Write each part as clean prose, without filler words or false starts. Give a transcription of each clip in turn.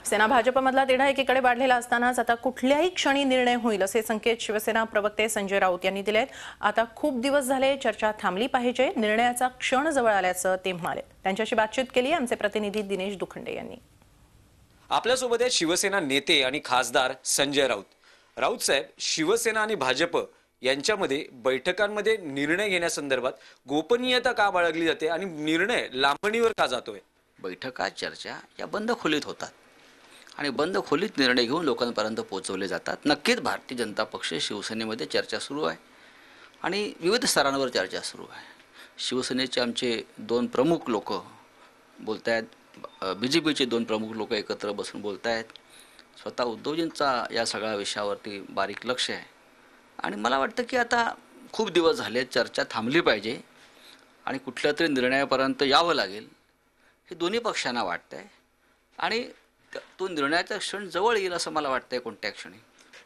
सेना भाजपमधला तिढा एकीकडे वाढलेला असतानाच आता कुठल्याही क्षणी निर्णय होईल असे संकेत शिवसेना प्रवक्ते संजय राऊत यांनी दिलेत। आता खूप दिवस झाले चर्चा थांबली पाहिजे, निर्णयाचा क्षण जवळ आल्याचं ते म्हणाले। त्यांच्याशी बातचीत केली आमचे प्रतिनिधी दिनेश दुखंडे यांनी। आपल्यासोबत आहेत शिवसेना नेते आणि खासदार संजय राऊत। राऊत साहेब, शिवसेना आणि भाजप यांच्यामध्ये बैठकांमध्ये निर्णय घेण्यासंदर्भात गोपनीयता का बाळगली जाते आणि निर्णय लांबणीवर का जातोय? बैठका चर्चा या बंद खोलीत होतात आणि बंद खोलीत निर्णय घेऊन लोकांपर्यंत पोहोचवले जातात। नक्कीच भारतीय जनता पक्ष शिवसेनेमध्ये चर्चा सुरू आहे आणि विविध स्तरांवर चर्चा सुरू आहे। शिवसेनेचे आमचे दोन प्रमुख लोक बोलतायत, बीजेपीचे दोन प्रमुख लोक एकत्र बसून बोलतायत। स्वतः उद्धवजींचा या सगळ्या विषयावरती बारीक लक्ष आहे आणि मला वाटतं की आता खूप दिवस झाले चर्चा थांबली पाहिजे आणि कुठल्या तरी निर्णयापर्यंत यावं लागेल हे दोन्ही पक्षांना वाटतंय आणि तो निर्णयाचा क्षण जवळ येईल असं मला वाटतंय। कोणत्या क्षणी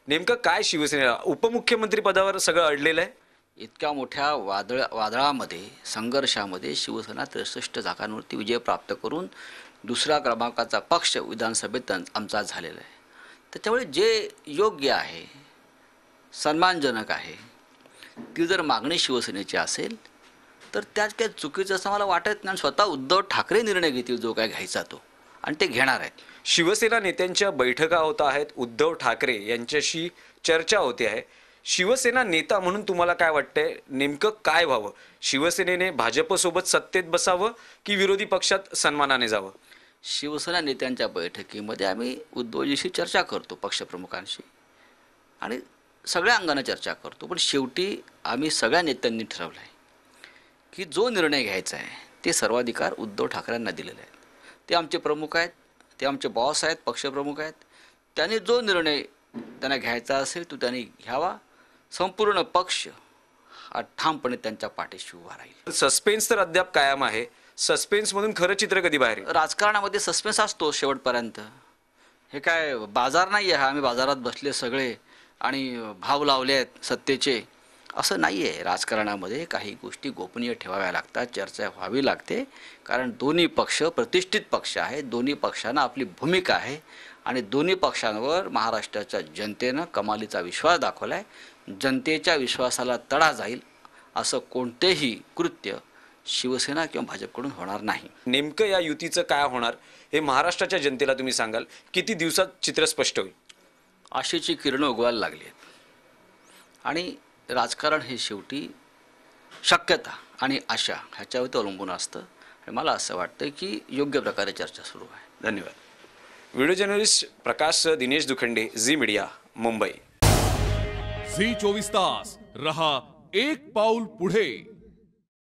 नेमकं काय शिवसेनेला उपमुख्यमंत्री पदावर सगळं अडलेलं आहे? इतक्या मोठ्या वादळामध्ये संघर्षामध्ये शिवसेना 63 जागांवरती विजय प्राप्त करून दुसऱ्या क्रमांकाचा पक्ष विधानसभेत आमचा झालेला आहे। त्याच्यामुळे जे योग्य आहे, सन्मानजनक आहे, ती जर मागणी शिवसेनेची असेल तर त्यात काही चुकीचं असं मला वाटत नाही। स्वतः उद्धव ठाकरे निर्णय घेतील जो काय घ्यायचा तो, आणि ते घेणार आहेत। शिवसेना नेत्यांच्या बैठका होत आहेत, उद्धव ठाकरे यांच्याशी चर्चा होते आहे। शिवसेना नेता म्हणून तुम्हाला काय वाटतंय, नेमकं काय व्हावं? शिवसेनेने भाजपसोबत सत्तेत बसावं की विरोधी पक्षात सन्मानाने जावं? शिवसेना नेत्यांच्या बैठकीमध्ये आम्ही उद्धवजीशी चर्चा करतो, पक्षप्रमुखांशी, आणि सगळ्या अंगाने चर्चा करतो। पण शेवटी आम्ही सगळ्या नेत्यांनी ठरवलं आहे की जो निर्णय घ्यायचा आहे ते सर्वाधिकार उद्धव ठाकरेंना दिलेले आहेत। ते आमचे प्रमुख आहेत, ते आमचे बॉस आहेत, पक्षप्रमुख आहेत। त्यांनी जो निर्णय त्यांना घ्यायचा असेल तो त्यांनी घ्यावा। संपूर्ण पक्ष हा ठामपणे त्यांच्या पाठीशी उभा राहील। सस्पेन्स तर अद्याप कायम आहे। सस्पेन्समधून खरं चित्र कधी बाहेर येईल? राजकारणामध्ये सस्पेन्स असतो शेवटपर्यंत। हे काय बाजार नाही आहे, आम्ही बाजारात बसले सगळे आणि भाव लावले आहेत सत्तेचे, असं नाही आहे। राजकारणामध्ये काही गोष्टी गोपनीय ठेवाव्या लागतात, चर्चा व्हावी लागते, कारण दोन्ही पक्ष प्रतिष्ठित पक्ष आहेत, दोन्ही पक्षांना आपली भूमिका आहे आणि दोन्ही पक्षांवर महाराष्ट्राच्या जनतेनं कमालीचा विश्वास दाखवला आहे। जनतेच्या विश्वासाला तडा जाईल असं कोणतेही कृत्य शिवसेना किंवा भाजपकडून होणार नाही। नेमकं या युतीचं काय होणार हे महाराष्ट्राच्या जनतेला तुम्ही सांगाल? किती दिवसात चित्र स्पष्ट होईल? आशेची किरणं उगवायला लागली आहेत आणि राजकारण हे शेवटी शक्यता आणि आशा ह्याच्यावरती अवलंबून असतं आणि मला असं वाटतं की योग्य प्रकारे चर्चा सुरू आहे। धन्यवाद। Video journalist Prakash Dinesh Dukhande, Zee Media, Mumbai. झी 24 तास रहा एक पाऊल पुढे।